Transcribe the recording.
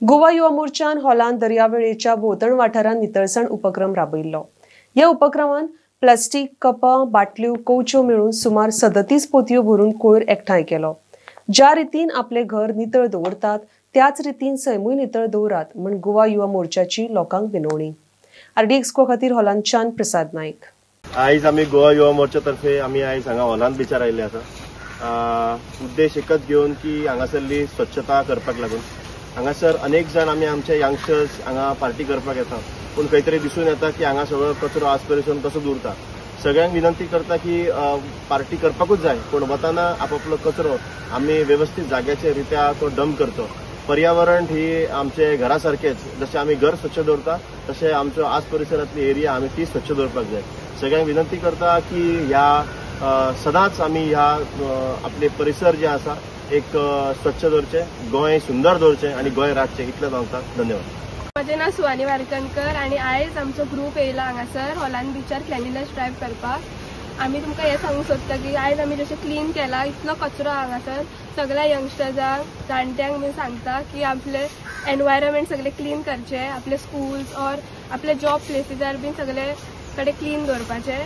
गोवा युवा मोर्चान हॉलांत दर्यावेळेच्या भोंवतण वाठारांत नितळसाण उपक्रम राबयिल्लो। ह्या उपक्रमान प्लास्टीक, कपां, बाटल्यो, कवच्यो मेळून सुमार 37 पोतयो भरून कोयर एकठांय केलो। ज्या रितीन आपले घर नितळ दवरतात त्याच रितीन सैमूय नितळ दवरात म्हण गोवा युवा मोर्चाची लोकांक विनवणी। आरडी एक्सको खातीर हॉलांतच्यान प्रसाद नाईक। आयज आमी गोवा युवा मोर्चा तर्फे आमी आयज हांगा हॉलांत बिचार आयिल्ले आसा। उद्देश एकच घेवन की हांगासरली स्वच्छता करपाक लागून हांगासर अनेक जण आमी आमचे यंगस्टर्स हांगा पार्टी करपाक येता, पूण खंय तरी दिसून येता की हांगा सगळो कचरो आज परेन तसोच उरता। सगळ्यांक विनंती करता की पार्टी करपाकूच जाय, पूण वताना आपापलो कचरो आमी व्यवस्थित जाग्याचे रित्या तो डंप करचो। पर्यावरण ही आमचे घरासारखेच, जशें आमी घर स्वच्छ दवरता तशें आमचो आज परिसरातली एरिया आमी ती स्वच्छ दवरपाक जाय। सगळ्यांक विनंती करता की ह्या सदांच आमी ह्या आपले परिसर जे आसा एक स्वच्छ दवरचे, गोंय सुंदर दवरचे आणि गोंय राखचे, इतलेंच सांगता। धन्यवाद। म्हजें नांव सुवानी वारकणकर आणि आयज आमचो ग्रुप येयला हांगासर हॉलांत बिचार क्लिनलीनेस ड्रायव्ह करपाक। आमी तुमकां हें सांगूंक सोदता की आयज आमी जशें क्लीन केला, इतलो कचरो हांगासर सगळ्या यंगस्टर्सांक, जाणट्यांक बी सांगता की आपले एनवायरमेंट सगळे क्लीन करचे, आपले स्कूल्स और आपले जॉब प्लेसीसार बीन सगळे कडेन क्लीन दवरपाचे।